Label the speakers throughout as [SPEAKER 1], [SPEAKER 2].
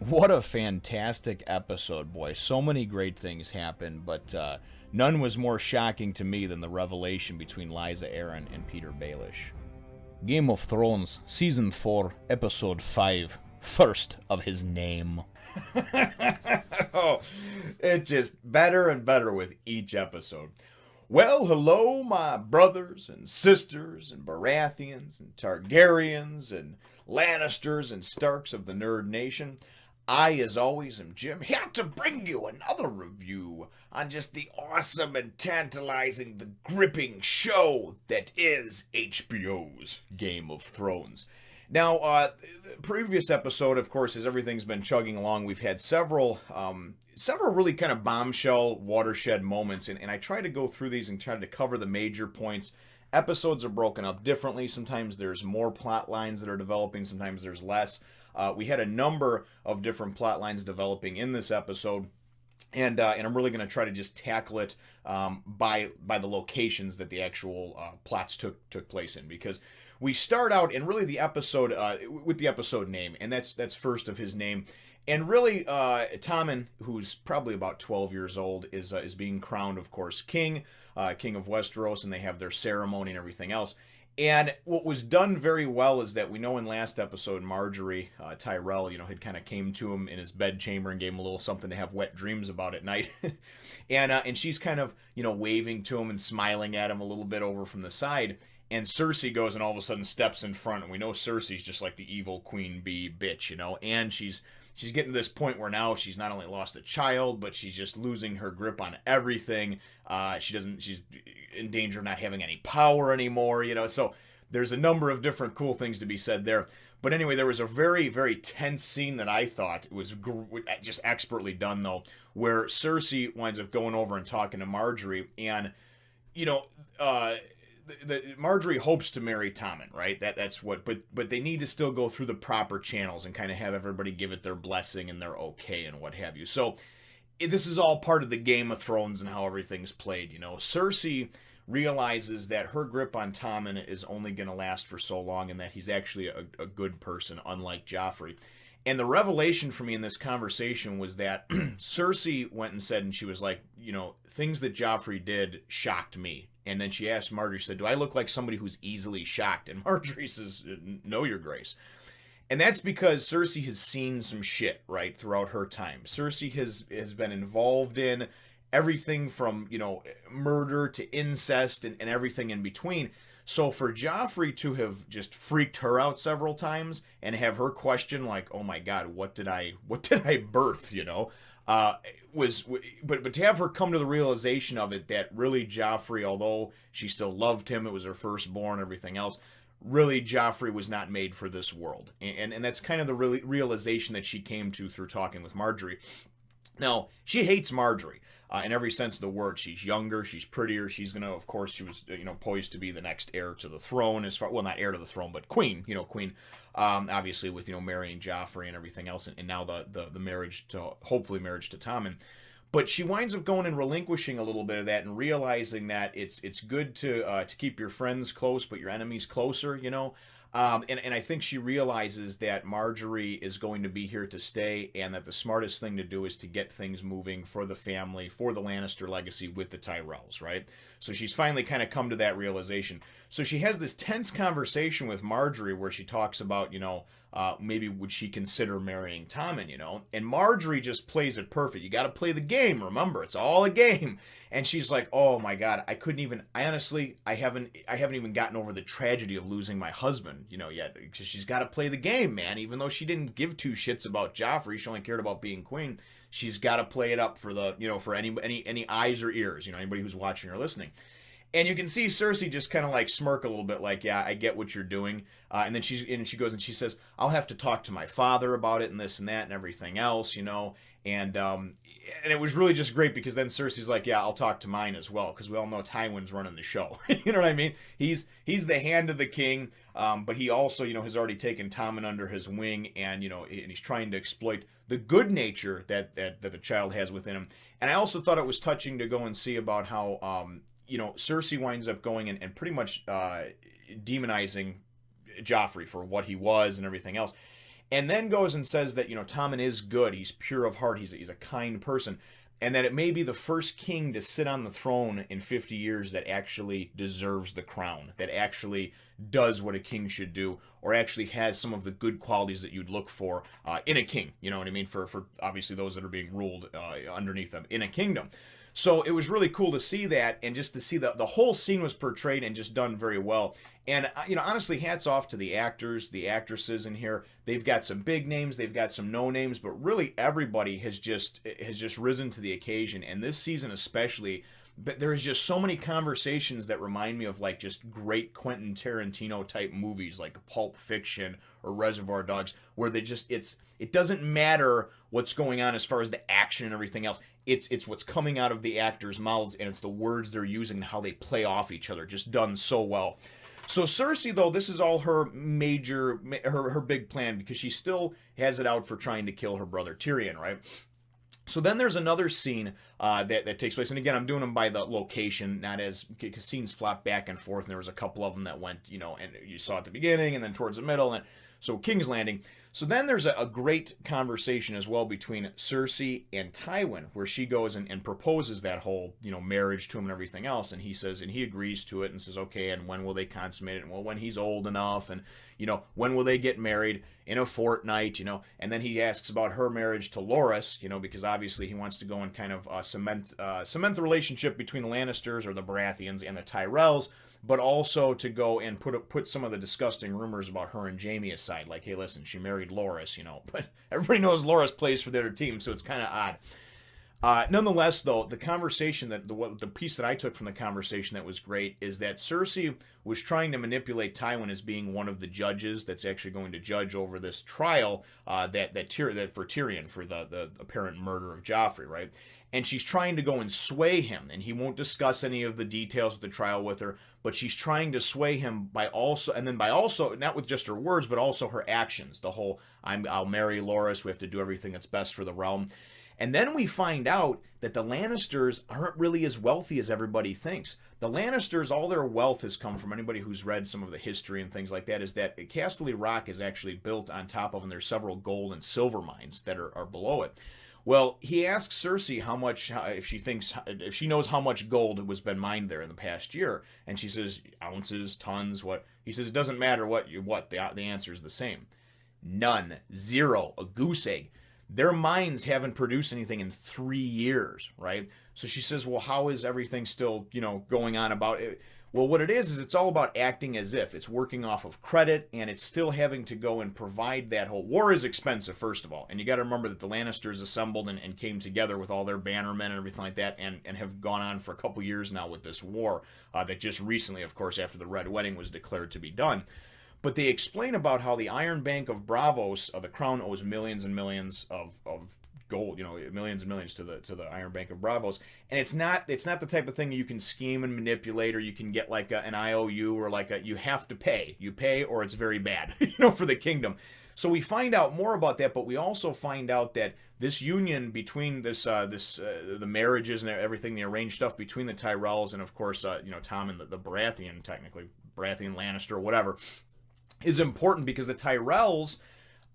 [SPEAKER 1] What a fantastic episode, boy. So many great things happened, but none was more shocking to me than the revelation between Liza Aaron and Petyr Baelish. Game of Thrones, Season 4, Episode 5, First of his name.
[SPEAKER 2] Oh, it's just better and better with each episode. Well, hello, my brothers and sisters and Baratheons and Targaryens and Lannisters and Starks of the Nerd Nation. I, as always, am Jim, here to bring you another review on just the awesome and tantalizing, the gripping show that is HBO's Game of Thrones. Now, the previous episode, of course, as everything's been chugging along, we've had several really kind of bombshell watershed moments, and I try to go through these and try to cover the major points. Episodes are broken up differently. Sometimes there's more plot lines that are developing, sometimes there's less. We had a number of different plot lines developing in this episode, and I'm really going to try to just tackle it by the locations that the actual plots took place in, because we start out in really the episode with the episode name, and that's First of his name. And really, Tommen, who's probably about 12 years old, is being crowned, of course, king of Westeros, and they have their ceremony and everything else. And what was done very well is that we know in last episode, Marjorie Tyrell, had kind of came to him in his bedchamber and gave him a little something to have wet dreams about at night. and she's kind of, waving to him and smiling at him a little bit over from the side. And Cersei goes and all of a sudden steps in front, and we know Cersei's just like the evil queen bee bitch, and she's getting to this point where now she's not only lost a child, but she's just losing her grip on everything. She's in danger of not having any power anymore, so there's a number of different cool things to be said there. But anyway, there was a very, very tense scene that I thought was just expertly done, though, where Cersei winds up going over and talking to Marjorie, and, Marjorie hopes to marry Tommen, right? That's what, but they need to still go through the proper channels and kind of have everybody give it their blessing and their okay and what have you. So this is all part of the Game of Thrones and how everything's played. Cersei realizes that her grip on Tommen is only going to last for so long, and that he's actually a good person, unlike Joffrey. And the revelation for me in this conversation was that Cersei went and said, and she was like, things that Joffrey did shocked me. And then she asked Marjorie, she said, do I look like somebody who's easily shocked? And Marjorie says, no, Your Grace. And that's because Cersei has seen some shit, right, throughout her time. Cersei has been involved in everything from, murder to incest and everything in between. So for Joffrey to have just freaked her out several times and have her question like, oh my God, what did I birth, but to have her come to the realization of it, that really Joffrey, although she still loved him, it was her firstborn, everything else, really Joffrey was not made for this world. And that's kind of the realization that she came to through talking with Marjorie. Now, she hates Marjorie in every sense of the word. She's younger, she's prettier, she's going to, of course, she was, poised to be the next heir to the throne, well, not heir to the throne, but queen, obviously with, marrying Joffrey and everything else, and now the marriage hopefully marriage to Tommen. But she winds up going and relinquishing a little bit of that and realizing that it's good to keep your friends close, but your enemies closer, And I think she realizes that Marjorie is going to be here to stay, and that the smartest thing to do is to get things moving for the family, for the Lannister legacy with the Tyrells, right? So she's finally kind of come to that realization. So she has this tense conversation with Marjorie where she talks about, maybe would she consider marrying Tommen, And Marjorie just plays it perfect. You got to play the game, remember, it's all a game. And she's like, oh my God, I haven't even gotten over the tragedy of losing my husband, yet. Because she's got to play the game, man. Even though she didn't give two shits about Joffrey, she only cared about being queen. She's got to play it up for the, for any eyes or ears, anybody who's watching or listening. And you can see Cersei just kind of like smirk a little bit, like, yeah, I get what you're doing. And then she goes and she says, I'll have to talk to my father about it and this and that and everything else, And it was really just great because then Cersei's like, yeah, I'll talk to mine as well, because we all know Tywin's running the show. You know what I mean? He's the hand of the king, but he also, has already taken Tommen under his wing, and, and he's trying to exploit the good nature that the child has within him. And I also thought it was touching to go and see about how, Cersei winds up going and pretty much demonizing Joffrey for what he was and everything else. And then goes and says that, Tommen is good. He's pure of heart. He's a kind person. And that it may be the first king to sit on the throne in 50 years that actually deserves the crown, that actually does what a king should do, or actually has some of the good qualities that you'd look for in a king. You know what I mean? For obviously those that are being ruled underneath them in a kingdom. So it was really cool to see that, and just to see the whole scene was portrayed and just done very well. And, honestly, hats off to the actors, the actresses in here. They've got some big names, they've got some no names, but really everybody has just risen to the occasion. And this season especially, but there is just so many conversations that remind me of like just great Quentin Tarantino type movies like Pulp Fiction or Reservoir Dogs, where it doesn't matter what's going on as far as the action and everything else. It's what's coming out of the actors' mouths, and it's the words they're using and how they play off each other, just done so well. So Cersei, though, this is all her her big plan, because she still has it out for trying to kill her brother Tyrion, right? So then there's another scene that takes place, and again, I'm doing them by the location, not as, because scenes flop back and forth, and there was a couple of them that went, and you saw at the beginning and then towards the middle, and so King's Landing. So then there's a great conversation as well between Cersei and Tywin, where she goes and proposes that whole, marriage to him and everything else, and he agrees to it and says, okay, and when will they consummate it? And well, when he's old enough, and, when will they get married? In a fortnight, and then he asks about her marriage to Loras, because obviously he wants to go and kind of cement the relationship between the Lannisters or the Baratheons and the Tyrells, but also to go and put some of the disgusting rumors about her and Jaime aside, like, hey, listen, she married Loras, but everybody knows Loras plays for the other team, so it's kind of odd. Nonetheless, though, the conversation the piece that I took from the conversation that was great is that Cersei was trying to manipulate Tywin as being one of the judges that's actually going to judge over this trial that for Tyrion for the apparent murder of Joffrey, right? And she's trying to go and sway him, and he won't discuss any of the details of the trial with her, but she's trying to sway him by also, not with just her words, but also her actions. The whole, I'll marry Loras, we have to do everything that's best for the realm. And then we find out that the Lannisters aren't really as wealthy as everybody thinks. The Lannisters, all their wealth has come from, anybody who's read some of the history and things like that, is that Casterly Rock is actually built on top of, and there's several gold and silver mines that are below it. Well, he asks Cersei if she knows how much gold was been mined there in the past year, and she says ounces, tons, what? He says it doesn't matter the answer is the same. None, zero, a goose egg. Their mines haven't produced anything in 3 years, right? So she says, well, how is everything still, going on about it? Well, what it is it's all about acting as if. It's working off of credit, and it's still having to go and provide that whole... War is expensive, first of all. And you got to remember that the Lannisters assembled and came together with all their bannermen and everything like that, and have gone on for a couple years now with this war that just recently, of course, after the Red Wedding was declared to be done. But they explain about how the Iron Bank of Braavos, the crown owes millions and millions of gold, millions and millions to the Iron Bank of Braavos, and it's not the type of thing you can scheme and manipulate, or you can get like an IOU, or you have to pay. You pay, or it's very bad, for the kingdom. So we find out more about that, but we also find out that this union between the marriages and everything, the arranged stuff between the Tyrells and, of course, Tom and the Baratheon, technically Baratheon Lannister or whatever, is important, because the Tyrells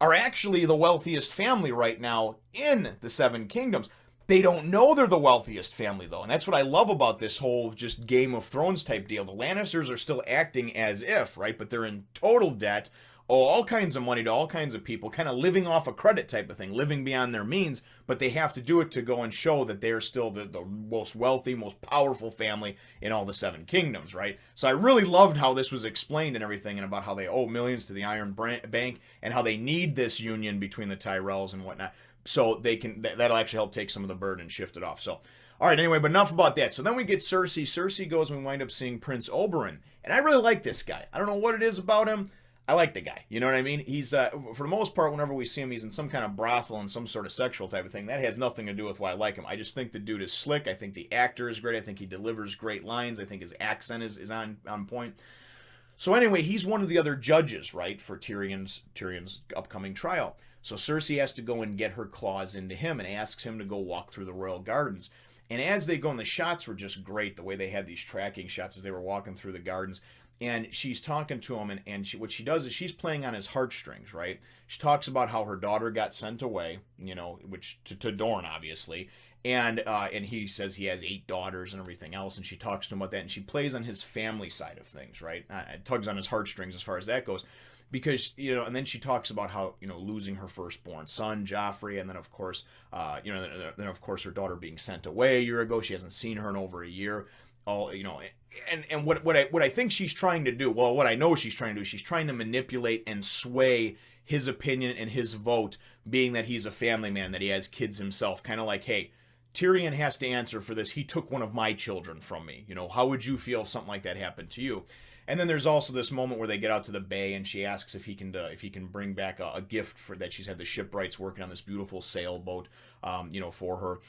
[SPEAKER 2] are actually the wealthiest family right now in the Seven Kingdoms. They don't know they're the wealthiest family, though, and that's what I love about this whole just Game of Thrones type deal. The Lannisters are still acting as if, right, but they're in total debt, owe all kinds of money to all kinds of people, kind of living off a credit type of thing, living beyond their means, but they have to do it to go and show that they're still the most wealthy, most powerful family in all the Seven Kingdoms, right? So I really loved how this was explained and everything, and about how they owe millions to the Iron Bank, and how they need this union between the Tyrells and whatnot, so they can, that'll actually help take some of the burden and shift it off. So, all right, anyway, but enough about that. So then we get Cersei. Cersei goes, and we wind up seeing Prince Oberyn, and I really like this guy. I don't know what it is about him. I like the guy. You know what I mean? He's, for the most part, whenever we see him, he's in some kind of brothel and some sort of sexual type of thing. That has nothing to do with why I like him. I just think the dude is slick. I think the actor is great. I think he delivers great lines. I think his accent is on point. So anyway, he's one of the other judges, right, for Tyrion's upcoming trial. So Cersei has to go and get her claws into him, and asks him to go walk through the royal gardens. And as they go, and the shots were just great, the way they had these tracking shots as they were walking through the gardens.
[SPEAKER 1] and she's talking to him, and what she does is she's playing on his heartstrings, right? She talks about how her daughter got sent away, which to Dorne, obviously, and he says he has 8 daughters and everything else, and she talks to him about that, and she plays on his family side of things, right? Tugs on his heartstrings as far as that goes, because and then she talks about how losing her firstborn son Joffrey, and then of course her daughter being sent away a year ago. She hasn't seen her in over a year. And what I think she's trying to do, well, what I know she's trying to do, she's trying to manipulate and sway his opinion and his vote, being that he's a family man, that he has kids himself, kind of like, hey, Tyrion has to answer for this. He took one of my children from me. How would you feel if something like that happened to you? And then there's also this moment where they get out to the bay, and she asks if he can bring back a gift for that. She's had the shipwrights working on this beautiful sailboat, for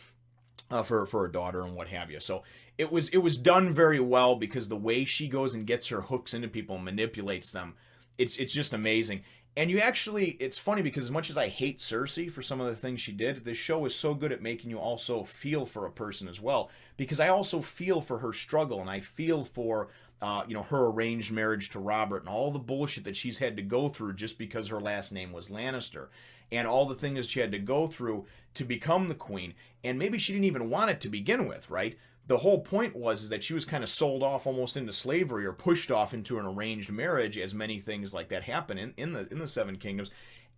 [SPEAKER 1] her, for her daughter and what have you. So it was done very well, because the way she goes and gets her hooks into people and manipulates them, it's just amazing. And it's funny, because as much as I hate Cersei for some of the things she did, this show is so good at making you also feel for a person as well, because I also feel for her struggle, and I feel for her arranged marriage to Robert and all the bullshit that she's had to go through just because her last name was Lannister, and all the things she had to go through to become the queen. And maybe she didn't even want it to begin with, right? The whole point was that she was kind of sold off almost into slavery, or pushed off into an arranged marriage, as many things like that happen in the Seven Kingdoms.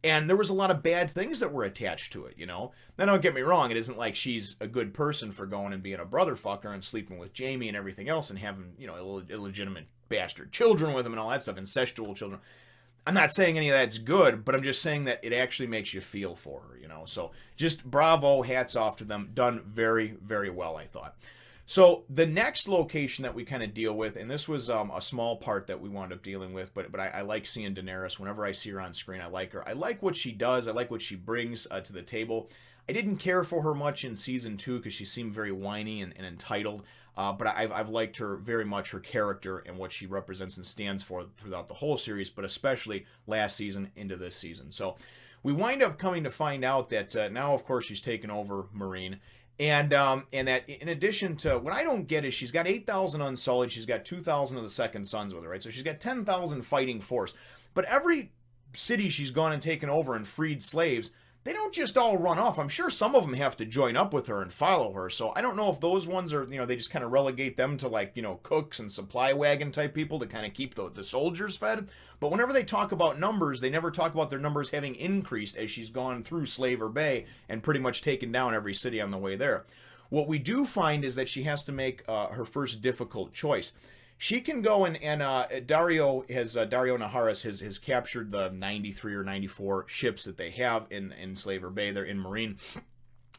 [SPEAKER 1] And there was a lot of bad things that were attached to it, Now, don't get me wrong, it isn't like she's a good person for going and being a brother fucker and sleeping with Jaime and everything else, and having, illegitimate bastard children with him and all that stuff, incestual children. I'm not saying any of that's good, but I'm just saying that it actually makes you feel for her, So just bravo, hats off to them. Done very, very well, I thought. So the next location that we kind of deal with, and this was a small part that we wound up dealing with, but I like seeing Daenerys. Whenever I see her on screen, I like her. I like what she does. I like what she brings to the table. I didn't care for her much in season 2, because she seemed very whiny and entitled. But I've liked her very much, her character and what she represents and stands for throughout the whole series, but especially last season into this season. So we wind up coming to find out that now, of course, she's taken over Meereen. And that in addition to, what I don't get is she's got 8,000 Unsullied, she's got 2,000 of the Second Sons with her, right? So she's got 10,000 fighting force. But every city she's gone and taken over and freed slaves, they don't just all run off. I'm sure some of them have to join up with her and follow her. So I don't know if those ones are, they just kind of relegate them to, like, cooks and supply wagon type people to kind of keep the soldiers fed. But whenever they talk about numbers, they never talk about their numbers having increased as she's gone through Slaver Bay and pretty much taken down every city on the way there. What we do find is that she has to make her first difficult choice. She can go and Dario Naharis has captured the 93 or 94 ships that they have in Slaver Bay. They're in Meereen,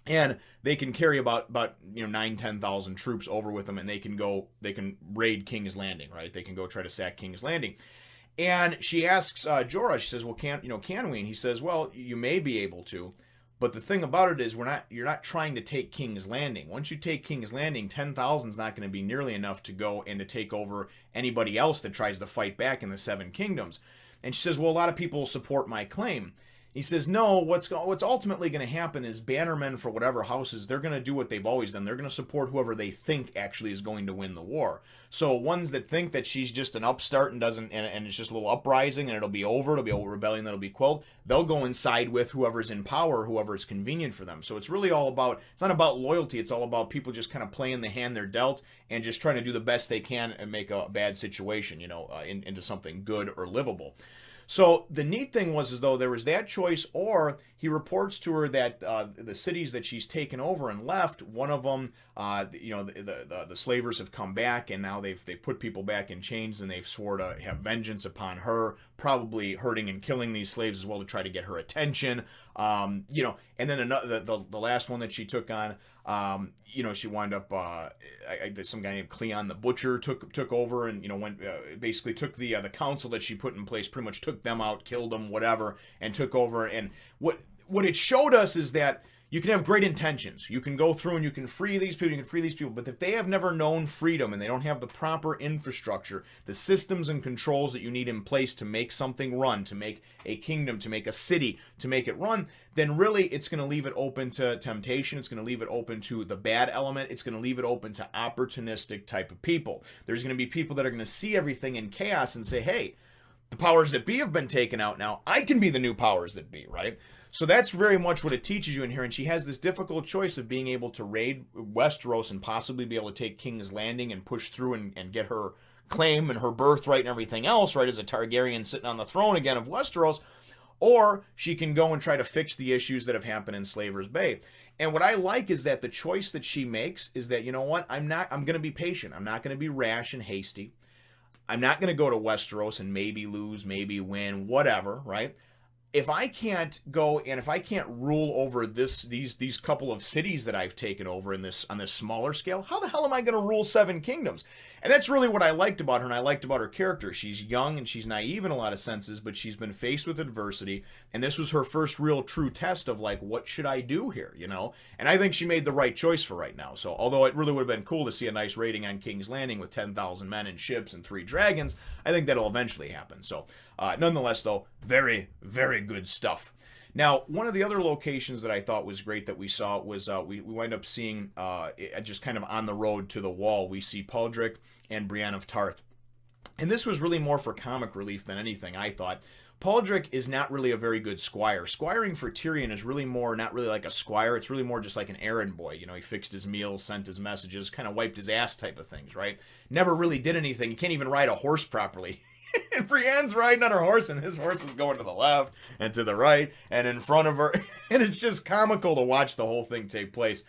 [SPEAKER 1] and they can carry about 9,000-10,000 troops over with them, and they can raid King's Landing, right? They can go try to sack King's Landing. And she asks Jorah, she says, well, can we? And he says, well, you may be able to. But the thing about it is, you're not trying to take King's Landing. Once you take King's Landing, 10,000 is not going to be nearly enough to go and to take over anybody else that tries to fight back in the Seven Kingdoms. And she says, well, a lot of people support my claim. He says, no, what's ultimately going to happen is bannermen for whatever houses, they're going to do what they've always done. They're going to support whoever they think actually is going to win the war. So ones that think that she's just an upstart and it's just a little uprising and it'll be a rebellion that'll be quelled, they'll go and side with whoever's in power, whoever is convenient for them. So it's really all about, it's not about loyalty, it's all about people just kind of playing the hand they're dealt and just trying to do the best they can and make a bad situation, into something good or livable. So the neat thing was, as though there was that choice, or he reports to her that the cities that she's taken over and left, one of them, the slavers have come back, and now they've put people back in chains, and they've swore to have vengeance upon her, probably hurting and killing these slaves as well to try to get her attention. And then the last one that she took on, she wound up, some guy named Cleon the Butcher took over and, basically took the council that she put in place, pretty much took them out, killed them, whatever, and took over. And what it showed us is that
[SPEAKER 2] you can have great intentions. You can go through and you can free these people, you can free these people, but if they have never known freedom and they don't have the proper infrastructure, the systems and controls that you need in place to make something run, to make a kingdom, to make a city, to make it run, then really it's going to leave it open to temptation. It's going to leave it open to the bad element. It's going to leave it open to opportunistic type of people. There's going to be people that are going to see everything in chaos and say, hey, the powers that be have been taken out now. I can be the new powers that be, right? So that's very much what it teaches you in here. And she has this difficult choice of being able to raid Westeros and possibly be able to take King's Landing and push through and get her claim and her birthright and everything else, right, as a Targaryen sitting on the throne again of Westeros. Or she can go and try to fix the issues that have happened in Slaver's Bay. And what I like is that the choice that she makes is that, you know what, I'm going to be patient. I'm not going to be rash and hasty. I'm not going to go to Westeros and maybe lose, maybe win, whatever, right? If I can't go and if I can't rule over these couple of cities that I've taken over on this smaller scale, how the hell am I going to rule 7 kingdoms? And that's really what I liked about her, and I liked about her character. She's young and she's naive in a lot of senses, but she's been faced with adversity, and this was her first real true test of like, what should I do here, you know? And I think she made the right choice for right now. So although it really would have been cool to see a nice rating on King's Landing with 10,000 men and ships and 3 dragons, I think that'll eventually happen. So nonetheless, though, very, very good stuff. Now, one of the other locations that I thought was great that we saw was we wind up seeing just kind of on the road to the wall, we see Podrick and Brienne of Tarth. And this was really more for comic relief than anything, I thought. Podrick is not really a very good squire. Squiring for Tyrion is really more, not really like a squire. It's really more just like an errand boy. You know, he fixed his meals, sent his messages, kind of wiped his ass type of things, right? Never really did anything. You can't even ride a horse properly. And Brienne's riding on her horse, and his horse is going to the left and to the right and in front of her. And it's just comical to watch the whole thing take place.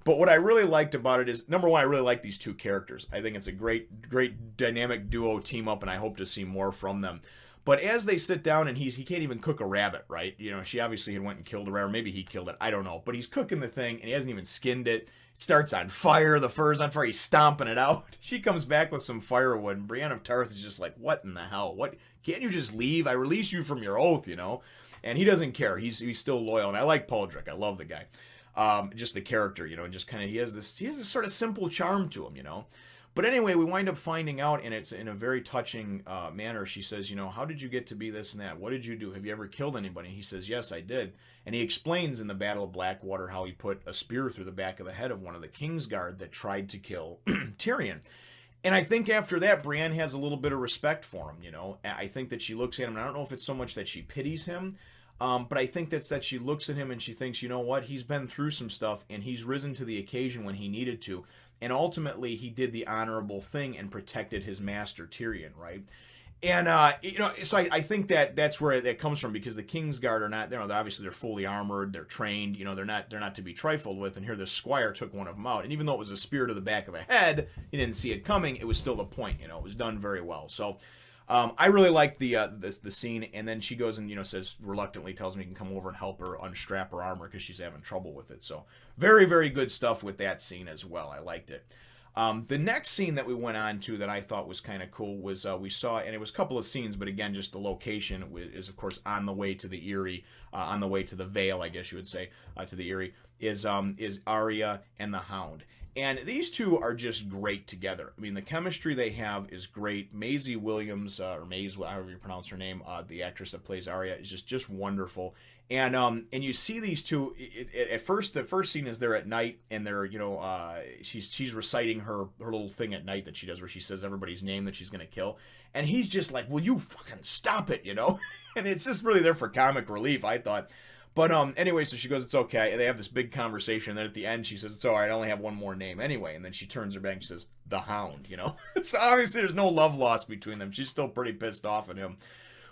[SPEAKER 2] But what I really liked about it is, number one, I really like these 2 characters. I think it's a great, great dynamic duo team up, and I hope to see more from them. But as they sit down, and he can't even cook a rabbit, right? You know, she obviously had went and killed a rabbit. Maybe he killed it. I don't know. But he's cooking the thing, and he hasn't even skinned it. It starts on fire. The fur's on fire. He's stomping it out. She comes back with some firewood, and Brienne of Tarth is just like, what in the hell? What? Can't you just leave? I release you from your oath, you know? And he doesn't care. He's still loyal. And I like Podrick. I love the guy. Just the character, you know, and just kind of, he has this sort of simple charm to him, you know? But anyway, we wind up finding out, and it's in a very touching manner. She says, you know, how did you get to be this and that? What did you do? Have you ever killed anybody? And he says, yes, I did. And he explains in the Battle of Blackwater how he put a spear through the back of the head of one of the Kingsguard that tried to kill Tyrion. And I think after that, Brienne has a little bit of respect for him, you know. I think that she looks at him, and I don't know if it's so much that she pities him, but I think that's that she looks at him and she thinks, you know what, he's been through some stuff, and he's risen to the occasion when he needed to. And ultimately, he did the honorable thing and protected his master, Tyrion, right? And, you know, so I think that's where that comes from, because the Kingsguard are not, you know, obviously they're fully armored, they're trained, you know, they're not to be trifled with. And here this squire took one of them out. And even though it was a spear to the back of the head, he didn't see it coming, it was still the point, you know, it was done very well. So I really liked the scene. And then she goes and, you know, says, reluctantly tells me he can come over and help her unstrap her armor because she's having trouble with it. So very, very good stuff with that scene as well. I liked it. The next scene that we went on to that I thought was kind of cool was we saw, and it was a couple of scenes, but again, just the location is, of course, on the way to the Eyrie, on the way to the Vale, I guess you would say, to the Eyrie, is Arya and the Hound. And these two are just great together. I mean, the chemistry they have is great. Maisie Williams, or Maze, however you pronounce her name, the actress that plays Arya, is just wonderful. And you see these two at first. The first scene is they're at night, and they're, you know, she's reciting her little thing at night that she does, where she says everybody's name that she's gonna kill, and he's just like, "Will you fucking stop it?" You know, and it's just really there for comic relief, I thought. But anyway, so she goes, it's okay. And they have this big conversation. And then at the end, she says, it's all right. I only have one more name anyway. And then she turns her back and she says, the Hound, you know. So obviously there's no love lost between them. She's still pretty pissed off at him.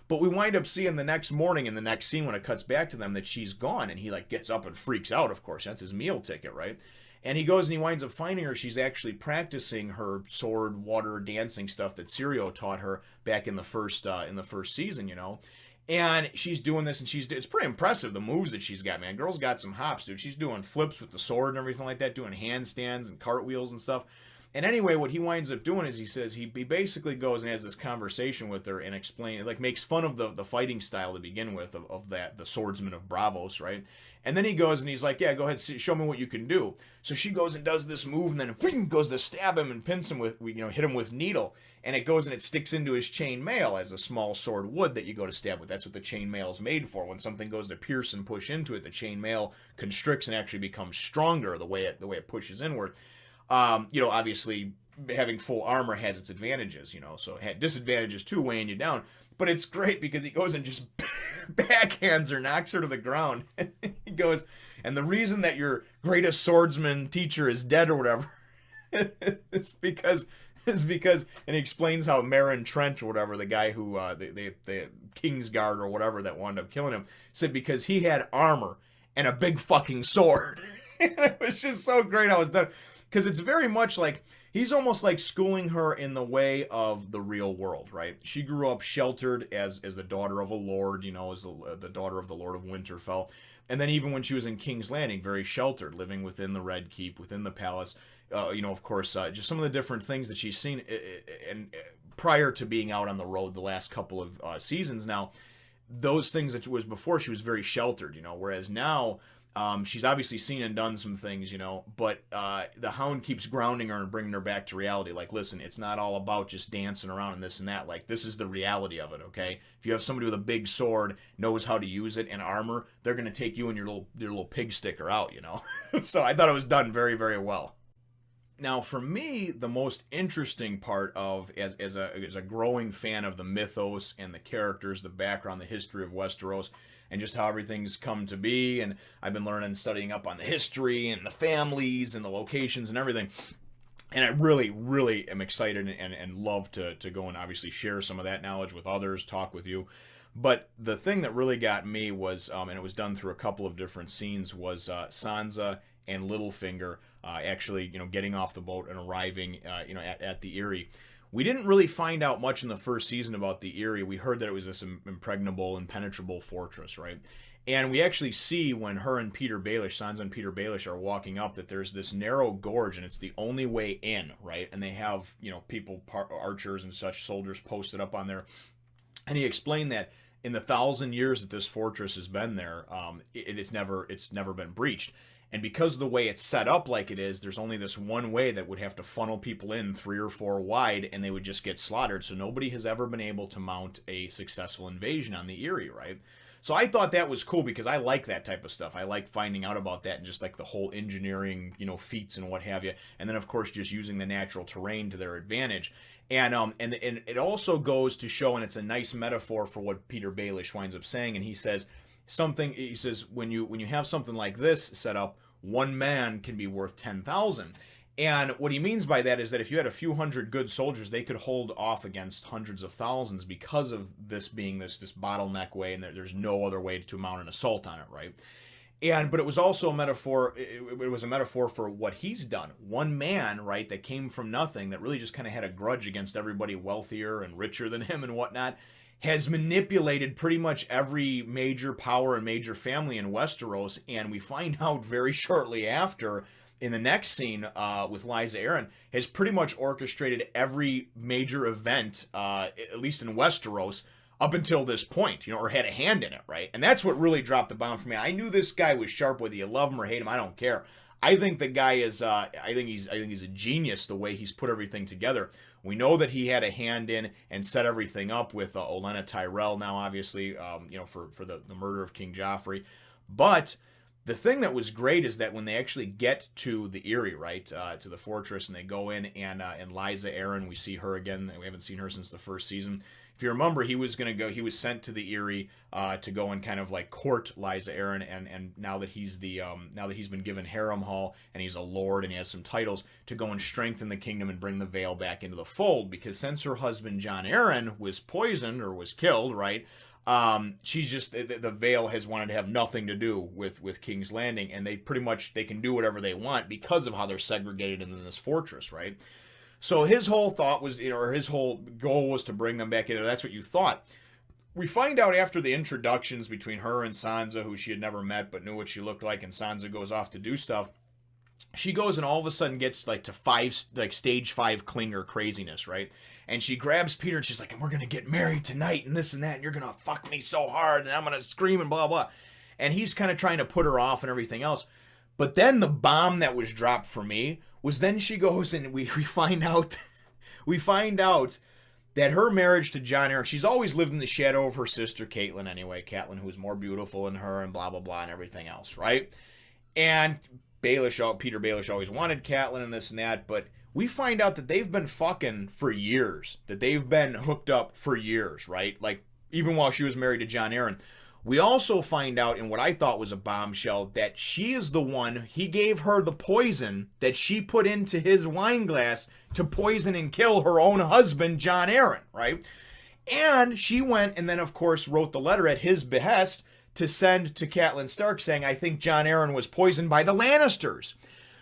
[SPEAKER 2] But we wind up seeing the next morning in the next scene when it cuts back to them that she's gone. And he like gets up and freaks out, of course. That's his meal ticket, right? And he goes and he winds up finding her. She's actually practicing her sword, water, dancing stuff that Syrio taught her back in the first season, you know. And she's doing this, and it's pretty impressive, the moves that she's got, man. Girl's got some hops, dude. She's doing flips with the sword and everything like that, doing handstands and cartwheels and stuff. And anyway, what he winds up doing is he basically goes and has this conversation with her and makes fun of the fighting style to begin with of the swordsman of Bravos, right? And then he goes and he's like, yeah, go ahead, show me what you can do. So she goes and does this move and then whing, goes to stab him and pins him hit him with needle. And it goes and it sticks into his chain mail as a small sword would that you go to stab with. That's what the chain mail is made for. When something goes to pierce and push into it, the chain mail constricts and actually becomes stronger the way it pushes inward. Obviously having full armor has its advantages, so it had disadvantages too, weighing you down. But it's great because he goes and just backhands her, knocks her to the ground. And he goes, and the reason that your greatest swordsman teacher is dead or whatever is because, and he explains how Meryn Trent or whatever, the guy who, the Kingsguard or whatever that wound up killing him, said because he had armor and a big fucking sword. And it was just so great how it's done. Because it's very much like, he's almost like schooling her in the way of the real world, right? She grew up sheltered as the daughter of a lord, as the daughter of the Lord of Winterfell. And then even when she was in King's Landing, very sheltered, living within the Red Keep, within the palace. Of course, just some of the different things that she's seen and prior to being out on the road the last couple of seasons now, those things that was before, she was very sheltered, whereas now... she's obviously seen and done some things, but the Hound keeps grounding her and bringing her back to reality. Like, listen, it's not all about just dancing around and this and that. Like, this is the reality of it, okay? If you have somebody with a big sword, knows how to use it, and armor, they're going to take you and your little pig sticker out, So I thought it was done very, very well. Now, for me, the most interesting part of, as a growing fan of the mythos and the characters, the background, the history of Westeros, and just how everything's come to be, and I've been learning, studying up on the history and the families and the locations and everything. And I really, really am excited and love to go and obviously share some of that knowledge with others, talk with you. But the thing that really got me was, and it was done through a couple of different scenes, was Sansa and Littlefinger actually, getting off the boat and arriving, at the Eyrie. We didn't really find out much in the first season about the Eyrie. We heard that it was this impregnable, impenetrable fortress, right? And we actually see when her and Petyr Baelish, Sansa and Petyr Baelish, are walking up that there's this narrow gorge and it's the only way in, right? And they have, people, archers and such, soldiers posted up on there. And he explained that in the 1,000 years that this fortress has been there, it's never been breached. And because of the way it's set up like it is, there's only this one way that would have to funnel people in 3 or 4 wide, and they would just get slaughtered. So nobody has ever been able to mount a successful invasion on the Eyrie, right? So I thought that was cool because I like that type of stuff. I like finding out about that and just like the whole engineering, feats and what have you. And then, of course, just using the natural terrain to their advantage. And it also goes to show, and it's a nice metaphor for what Petyr Baelish winds up saying. And he says, when you have something like this set up, one man can be worth 10,000. And what he means by that is that if you had a few hundred good soldiers, they could hold off against hundreds of thousands because of this being this bottleneck way, and there's no other way to mount an assault on it, right? But it was also a metaphor. It was a metaphor for what he's done. One man, right, that came from nothing, that really just kind of had a grudge against everybody wealthier and richer than him and whatnot, has manipulated pretty much every major power and major family in Westeros. And we find out very shortly after, in the next scene with Lysa Arryn, has pretty much orchestrated every major event, at least in Westeros, up until this point, or had a hand in it, right? And that's what really dropped the bomb for me. I knew this guy was sharp, whether you love him or hate him, I don't care. I think the guy is, I think he's a genius the way he's put everything together. We know that he had a hand in and set everything up with Olenna Tyrell now, obviously, for the murder of King Joffrey. But the thing that was great is that when they actually get to the Eyrie, right, to the fortress, and they go in, and Lysa Arryn, we see her again. We haven't seen her since the first season. If you remember, he was sent to the Eyrie to go and kind of like court Lysa Arryn, and now that he's been given Harrenhal and he's a lord and he has some titles, to go and strengthen the kingdom and bring the Vale back into the fold, because since her husband Jon Arryn was poisoned or was killed, right, she's just, the Vale has wanted to have nothing to do with King's Landing, and they can do whatever they want because of how they're segregated in this fortress, right? So his whole thought was, or his whole goal was to bring them back into. That's what you thought. We find out after the introductions between her and Sansa, who she had never met but knew what she looked like, and Sansa goes off to do stuff, she goes and all of a sudden gets like to stage 5 clinger craziness, right? And she grabs Petyr and she's like, and we're gonna get married tonight and this and that, and you're gonna fuck me so hard and I'm gonna scream and blah blah. And he's kind of trying to put her off and everything else. But then the bomb that was dropped for me was then she goes and we find out that her marriage to Jon Arryn, she's always lived in the shadow of her sister Catelyn anyway, Catelyn who's more beautiful than her and blah blah blah and everything else, right? And Petyr Baelish always wanted Catelyn and this and that, but we find out that they've been fucking for years, that they've been hooked up for years, right? Like, even while she was married to Jon Arryn. We also find out, in what I thought was a bombshell, that she is the one, he gave her the poison that she put into his wine glass to poison and kill her own husband, Jon Arryn, right? And she went and then, of course, wrote the letter at his behest to send to Catelyn Stark saying, I think Jon Arryn was poisoned by the Lannisters.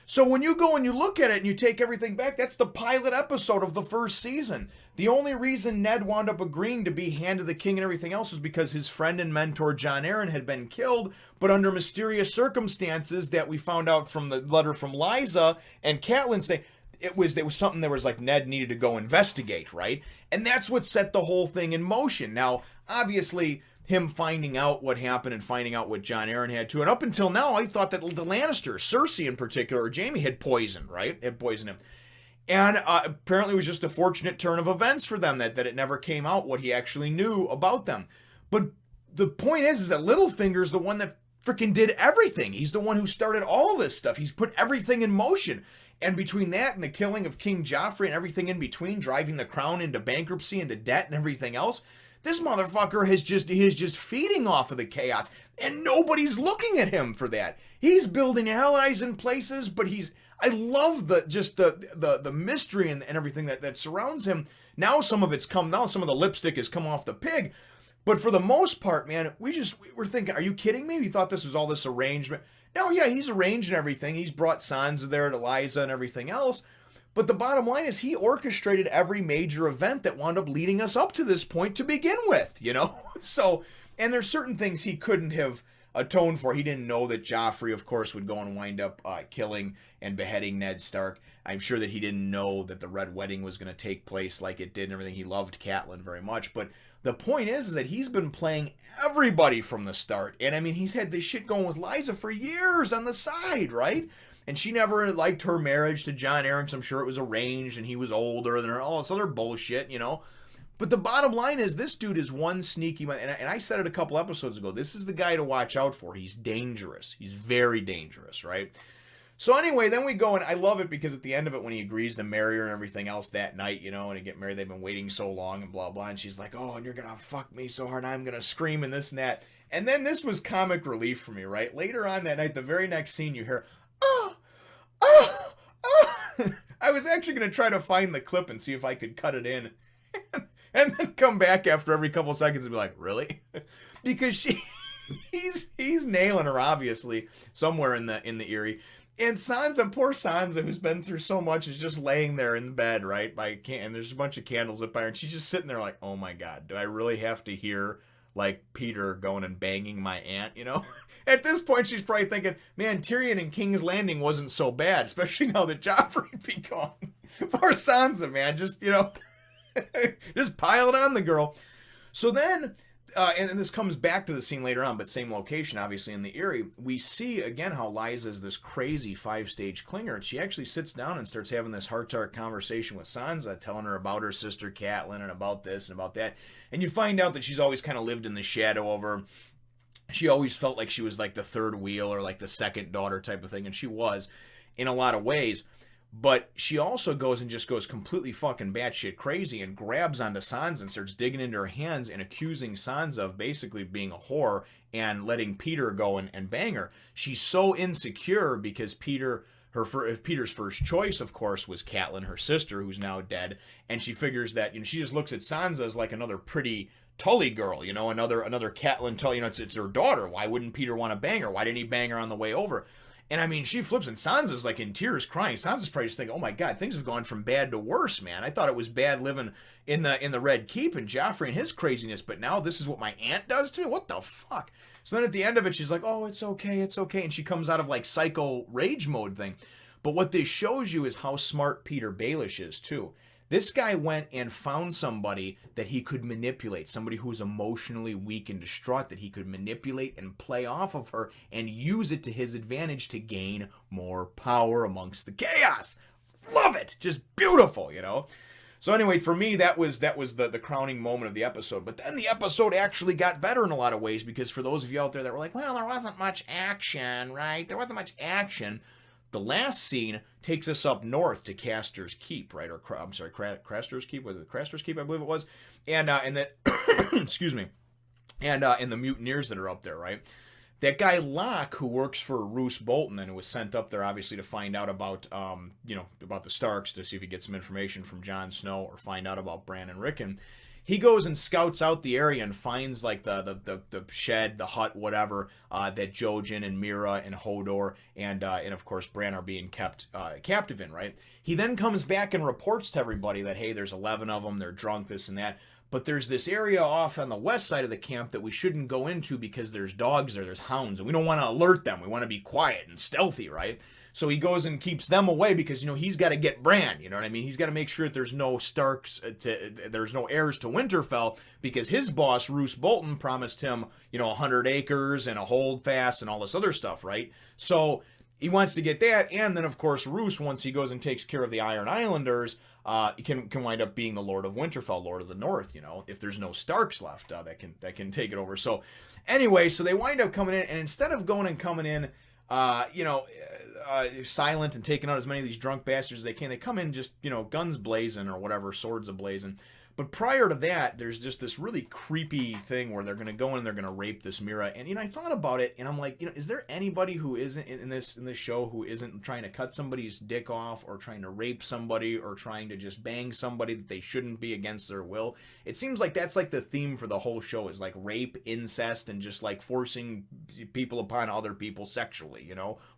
[SPEAKER 2] So when you go and you look at it and you take everything back, that's the pilot episode of the first season. The only reason Ned wound up agreeing to be Hand of the King and everything else was because his friend and mentor Jon Arryn had been killed, but under mysterious circumstances that we found out from the letter from Lysa and Catelyn saying it was something that was like Ned needed to go investigate, right? And that's what set the whole thing in motion. Now, obviously, him finding out what happened and finding out what Jon Arryn had to. And up until now, I thought that the Lannisters, Cersei in particular, or Jaime, had poisoned, right? Had poisoned him. And apparently it was just a fortunate turn of events for them that it never came out what he actually knew about them. But the point is that Littlefinger's the one that freaking did everything. He's the one who started all this stuff. He's put everything in motion. And between that and the killing of King Joffrey and everything in between, driving the crown into bankruptcy, into debt and everything else, this motherfucker is just feeding off of the chaos, and nobody's looking at him for that. He's building allies in places, but I love the mystery and everything that surrounds him. Now some of the lipstick has come off the pig, but for the most part, man, we're thinking, are you kidding me? We thought this was all this arrangement. No, yeah, he's arranging everything. He's brought Sansa there to Lysa and everything else. But the bottom line is he orchestrated every major event that wound up leading us up to this point to begin with, you know? So, and there's certain things he couldn't have atoned for. He didn't know that Joffrey, of course, would go and wind up killing and beheading Ned Stark. I'm sure that he didn't know that the Red Wedding was going to take place like it did and everything. He loved Catelyn very much. But the point is that he's been playing everybody from the start. And I mean, he's had this shit going with Lysa for years on the side, right? And she never liked her marriage to Jon Arryn, because I'm sure it was arranged and he was older than her, all this other bullshit, you know. But the bottom line is this dude is one sneaky, and I said it a couple episodes ago, this is the guy to watch out for. He's dangerous. He's very dangerous, right? So anyway, then we go, and I love it because at the end of it, when he agrees to marry her and everything else that night, you know, and they get married, they've been waiting so long and blah, blah, and she's like, oh, and you're going to fuck me so hard, I'm going to scream and this and that. And then this was comic relief for me, right? Later on that night, the very next scene, you hear, oh, oh, oh. I was actually going to try to find the clip and see if I could cut it in. And then come back after every couple seconds and be like, really? Because he's nailing her, obviously, somewhere in the Eyrie. And Sansa, poor Sansa, who's been through so much, is just laying there in bed, right? And there's a bunch of candles lit by her, and she's just sitting there like, oh my God, do I really have to hear, like, Petyr going and banging my aunt, you know? At this point, she's probably thinking, man, Tyrion in King's Landing wasn't so bad, especially now that Joffrey'd be gone. Poor Sansa, man, just, you know, just pile it on the girl. So then, and this comes back to the scene later on, but same location, obviously, in the Eyrie. We see, again, how Lysa is this crazy 5-stage clinger. And she actually sits down and starts having this heart-to-heart conversation with Sansa, telling her about her sister Catelyn and about this and about that. And you find out that she's always kind of lived in the shadow of her. She always felt like she was like the third wheel or like the second daughter type of thing. And she was in a lot of ways. But she also goes and just goes completely fucking batshit crazy and grabs onto Sansa and starts digging into her hands and accusing Sansa of basically being a whore and letting Petyr go and bang her. She's so insecure because Petyr's first choice, of course, was Catelyn, her sister, who's now dead. And she figures that, you know, she just looks at Sansa as like another pretty Tully girl, you know, another Catelyn Tully. You know, it's her daughter. Why wouldn't Petyr want to bang her? Why didn't he bang her on the way over? And I mean, she flips, and Sansa's like in tears crying. Sansa's probably just thinking, oh my God, things have gone from bad to worse, man. I thought it was bad living in the Red Keep and Joffrey and his craziness, but now this is what my aunt does to me? What the fuck? So then at the end of it, she's like, oh, it's okay. And she comes out of like psycho rage mode thing.
[SPEAKER 1] But what this shows you is how smart Petyr Baelish is, too. This guy went and found somebody that he could manipulate, somebody who's emotionally weak and distraught, that he could manipulate and play off of her and use it to his advantage to gain more power amongst the chaos. Love it. Just beautiful, you know? So anyway, for me, that was the crowning moment of the episode. But then the episode actually got better in a lot of ways, because for those of you out there that were like, well, there wasn't much action, right? There wasn't much action. The last scene takes us up north to Caster's Keep, right? Or I'm sorry, Craster's Keep. Was it Craster's Keep? I believe it was. And that excuse me. And the mutineers that are up there, right? That guy Locke, who works for Roose Bolton and who was sent up there obviously to find out about about the Starks, to see if he gets some information from Jon Snow or find out about Bran and Rickon. He goes and scouts out the area and finds like the shed, the hut, whatever, that Jojen and Mira and Hodor and of course Bran are being kept captive in, right? He then comes back and reports to everybody that, hey, there's 11 of them, they're drunk, this and that. But there's this area off on the west side of the camp that we shouldn't go into because there's dogs there, there's hounds, and we don't want to alert them. We want to be quiet and stealthy, right? So he goes and keeps them away because, he's got to get Bran, you know what I mean? He's got to make sure that there's no Starks, there's no heirs to Winterfell, because his boss, Roose Bolton, promised him, 100 acres and a holdfast and all this other stuff, right? So he wants to get that, and then, of course, Roose, once he goes and takes care of the Iron Islanders, can wind up being the Lord of Winterfell, Lord of the North, if there's no Starks left that can take it over. So anyway, so they wind up coming in, and instead of going and coming in, silent and taking out as many of these drunk bastards as they can, they come in just, guns blazing or whatever, swords a-blazing. But prior to that, there's just this really creepy thing where they're going to go in and they're going to rape this Mira. And, I thought about it, and I'm like, is there anybody who isn't in this show who isn't trying to cut somebody's dick off or trying to rape somebody or trying to just bang somebody that they shouldn't be against their will? It seems like that's like the theme for the whole show, is like rape, incest, and just like forcing people upon other people sexually,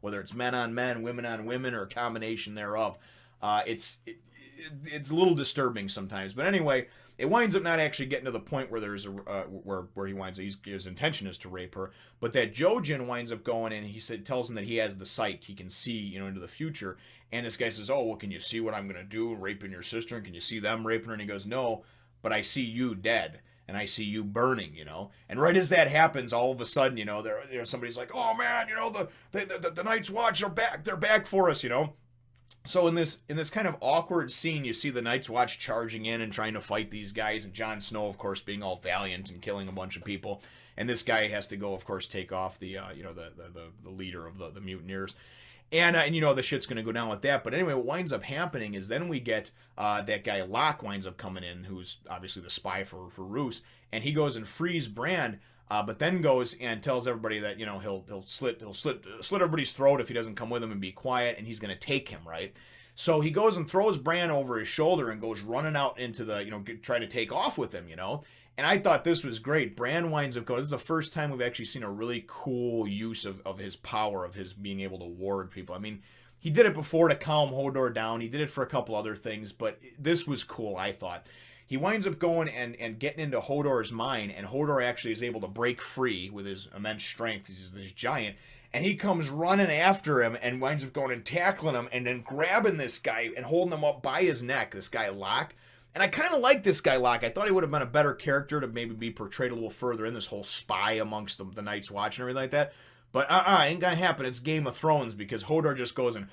[SPEAKER 1] whether it's men on men, women on women, or a combination thereof. It's a little disturbing sometimes, but anyway, it winds up not actually getting to the point where there's where he winds up, his intention is to rape her, but that Jojen winds up going and tells him that he has the sight, he can see into the future, and this guy says, oh, well, can you see what I'm gonna do, raping your sister, and can you see them raping her? And he goes, no, but I see you dead, and I see you burning, and right as that happens, all of a sudden, somebody's like, oh man, the Night's Watch are back, they're back for us, So in this kind of awkward scene, you see the Night's Watch charging in and trying to fight these guys, and Jon Snow, of course, being all valiant and killing a bunch of people. And this guy has to go, of course, take off the leader of the mutineers. And the shit's going to go down with that. But anyway, what winds up happening is then we get that guy Locke winds up coming in, who's obviously the spy for Roose, and he goes and frees Bran. But then goes and tells everybody that he'll slit everybody's throat if he doesn't come with him and be quiet, and he's going to take him, right? So he goes and throws Bran over his shoulder and goes running out into the try to take off with him, And I thought this was great. Bran winds up going. This is the first time we've actually seen a really cool use of his power, of his being able to ward people. I mean, he did it before to calm Hodor down. He did it for a couple other things, but this was cool, I thought. He winds up going and getting into Hodor's mind, and Hodor actually is able to break free with his immense strength. He's this giant, and he comes running after him and winds up going and tackling him and then grabbing this guy and holding him up by his neck, this guy Locke. And I kind of like this guy Locke. I thought he would have been a better character to maybe be portrayed a little further in this whole spy amongst the Night's Watch and everything like that. But ain't gonna happen. It's Game of Thrones, because Hodor just goes and,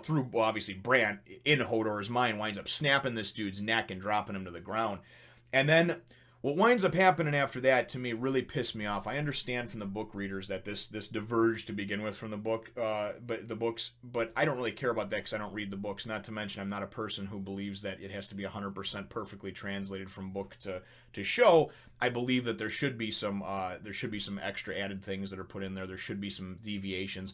[SPEAKER 1] through, well, obviously Bran, in Hodor's mind, winds up snapping this dude's neck and dropping him to the ground. And then what winds up happening after that, to me, really pissed me off. I understand from the book readers that this diverged to begin with from the book, but I don't really care about that because I don't read the books. Not to mention, I'm not a person who believes that it has to be 100% perfectly translated from book to show. I believe that there should be some extra added things that are put in there. There should be some deviations.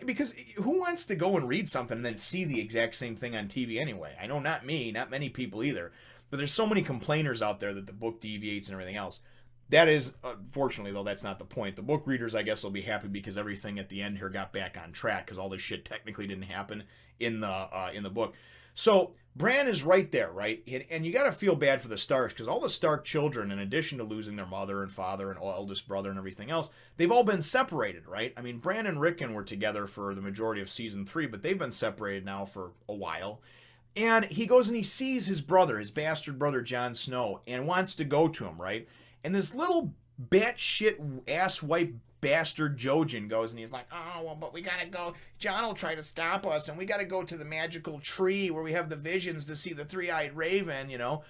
[SPEAKER 1] Because who wants to go and read something and then see the exact same thing on TV anyway? I know not me, not many people either. But there's so many complainers out there that the book deviates and everything else. That is, unfortunately, though, that's not the point. The book readers, I guess, will be happy because everything at the end here got back on track, because all this shit technically didn't happen in the book.
[SPEAKER 2] So Bran is right there, right? And you got to feel bad for the Starks because all the Stark children, in addition to losing their mother and father and eldest brother and everything else, they've all been separated, right? I mean, Bran and Rickon were together for the majority of season 3, but they've been separated now for a while. And he goes and he sees his brother, his bastard brother Jon Snow, and wants to go to him, right? And this little batshit asswipe bastard Jojen goes and he's like, oh, well, but we gotta go. Jon will try to stop us, and we gotta go to the magical tree where we have the visions to see the three-eyed raven, you know.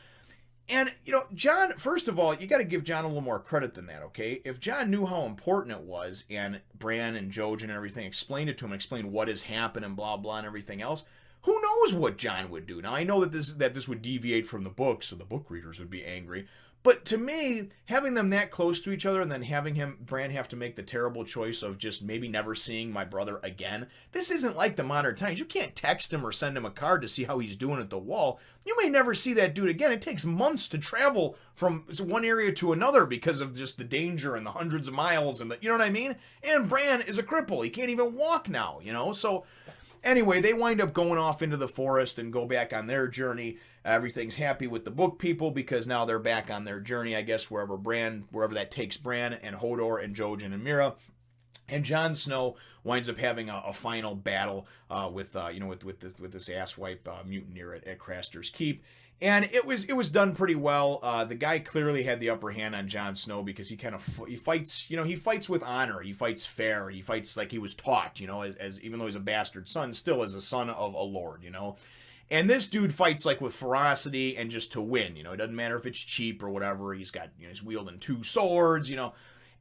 [SPEAKER 2] And, you know, Jon, first of all, you got to give Jon a little more credit than that, okay? If Jon knew how important it was, and Bran and Jojen and everything explained it to him, explained what has happened and blah, blah, and everything else, who knows what Jon would do? Now, I know that this would deviate from the book, so the book readers would be angry. But to me, having them that close to each other and then having Bran have to make the terrible choice of just maybe never seeing my brother again, this isn't like the modern times. You can't text him or send him a card to see how he's doing at the wall. You may never see that dude again. It takes months to travel from one area to another because of just the danger and the hundreds of miles and you know what I mean? And Bran is a cripple. He can't even walk now, you know? So anyway, they wind up going off into the forest and go back on their journey. Everything's happy with the book people because now they're back on their journey, I guess, wherever that takes Bran and Hodor and Jojen and Mira. And Jon Snow winds up having a final battle with this asswipe mutineer at Craster's Keep. And it was done pretty well. The guy clearly had the upper hand on Jon Snow because he fights, you know, he fights with honor. He fights fair. He fights like he was taught, you know, as even though he's a bastard son, still as a son of a lord, you know. And this dude fights like with ferocity and just to win, you know. It doesn't matter if it's cheap or whatever. He's wielding 2 swords, you know.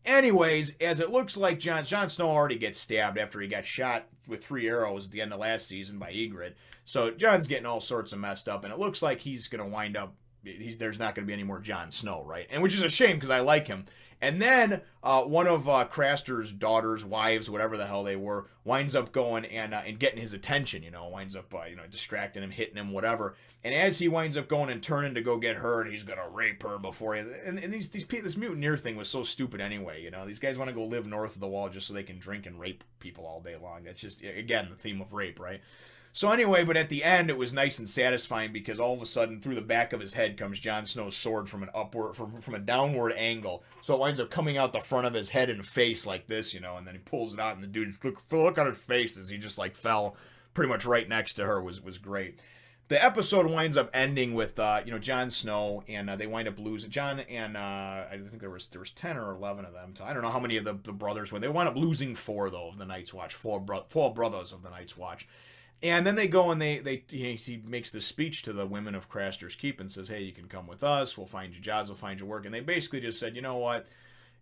[SPEAKER 2] Anyways, as it looks like Jon Snow already gets stabbed after he got shot with 3 arrows at the end of last season by Ygritte. So Jon's getting all sorts of messed up, and it looks like he's going to wind up, there's not going to be any more Jon Snow, right? And which is a shame because I like him. And then one of Craster's daughters, wives, whatever the hell they were, winds up going and getting his attention, you know, winds up, distracting him, hitting him, whatever. And as he winds up going and turning to go get her, and he's going to rape her before he, and this mutineer thing was so stupid anyway, you know. These guys want to go live north of the wall just so they can drink and rape people all day long. That's just, again, the theme of rape, right? So anyway, but at the end, it was nice and satisfying because all of a sudden, through the back of his head comes Jon Snow's sword from a downward angle. So it winds up coming out the front of his head and face like this, you know, and then he pulls it out, and the dude, look on his face as he just like fell pretty much right next to her was great. The episode winds up ending with Jon Snow, and they wind up losing. Jon and I think there was 10 or 11 of them. I don't know how many of the brothers were. They wind up losing 4 though of the Night's Watch, 4 brothers of the Night's Watch. And then they go and he makes this speech to the women of Craster's Keep and says, hey, you can come with us. We'll find you jobs. We'll find you work. And they basically just said, you know what?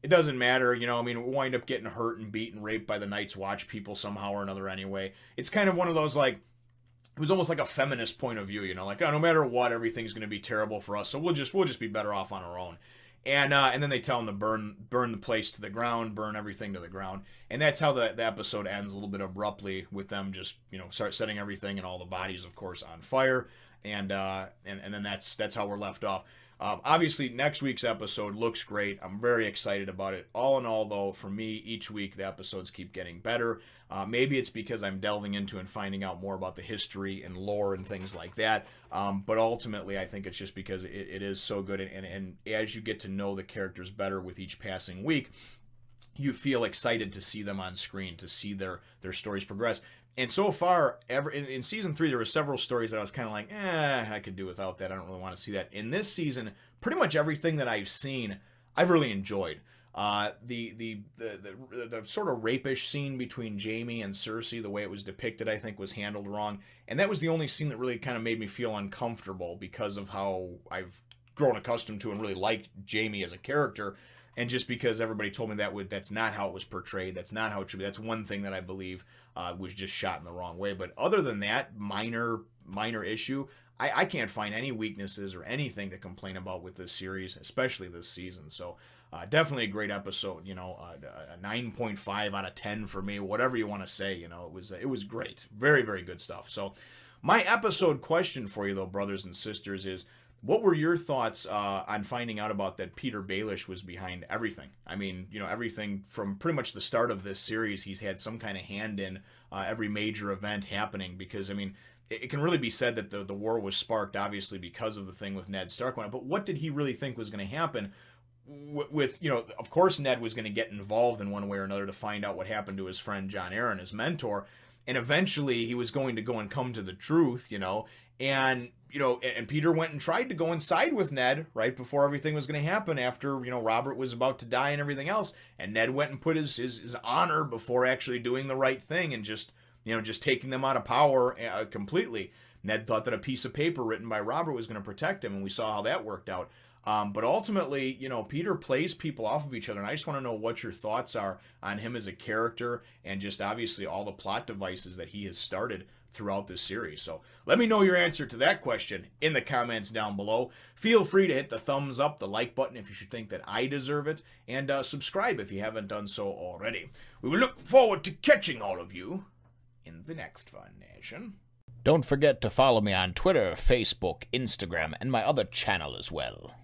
[SPEAKER 2] It doesn't matter. You know, I mean, we'll wind up getting hurt and beat and raped by the Night's Watch people somehow or another anyway. It's kind of one of those, like, it was almost like a feminist point of view, you know, like, oh, no matter what, everything's going to be terrible for us. So we'll just be better off on our own. And then they tell him to burn the place to the ground, burn everything to the ground. And that's how the episode ends, a little bit abruptly, with them just, you know, start setting everything and all the bodies, of course, on fire. And then that's how we're left off. Obviously, next week's episode looks great. I'm very excited about it. All in all, though, for me, each week the episodes keep getting better. Maybe it's because I'm delving into and finding out more about the history and lore and things like that. But ultimately, I think it's just because it is so good. And as you get to know the characters better with each passing week, you feel excited to see them on screen, to see their stories progress. And so far, in season 3, there were several stories that I was kind of like, I could do without that. I don't really want to see that. In this season, pretty much everything that I've seen, I've really enjoyed. The sort of rapish scene between Jaime and Cersei, the way it was depicted, I think was handled wrong. And that was the only scene that really kind of made me feel uncomfortable because of how I've grown accustomed to and really liked Jaime as a character. And just because everybody told me that's not how it was portrayed, that's not how it should be. That's one thing that I believe was just shot in the wrong way. But other than that, minor issue, I can't find any weaknesses or anything to complain about with this series, especially this season. So definitely a great episode. You know, a 9.5 out of 10 for me, whatever you want to say. You know, it was great, very, very good stuff. So my episode question for you, though, brothers and sisters, is, what were your thoughts on finding out about that Petyr Baelish was behind everything? I mean, you know, everything from pretty much the start of this series, he's had some kind of hand in every major event happening. Because, I mean, it can really be said that the war was sparked, obviously, because of the thing with Ned Stark. But what did he really think was going to happen? With, of course, Ned was going to get involved in one way or another to find out what happened to his friend Jon Arryn, his mentor, and eventually he was going to go and come to the truth, and Petyr went and tried to go inside with Ned right before everything was going to happen, after Robert was about to die and everything else, and Ned went and put his honor before actually doing the right thing and just taking them out of power completely. Ned thought that a piece of paper written by Robert was going to protect him, and we saw how that worked out. But ultimately, Petyr plays people off of each other, and I just want to know what your thoughts are on him as a character, and just obviously all the plot devices that he has started throughout this series. So let me know your answer to that question in the comments down below. Feel free to hit the thumbs up, the like button if you should think that I deserve it, and subscribe if you haven't done so already. We will look forward to catching all of you in the next Fun Nation.
[SPEAKER 1] Don't forget to follow me on Twitter, Facebook, Instagram, and my other channel as well.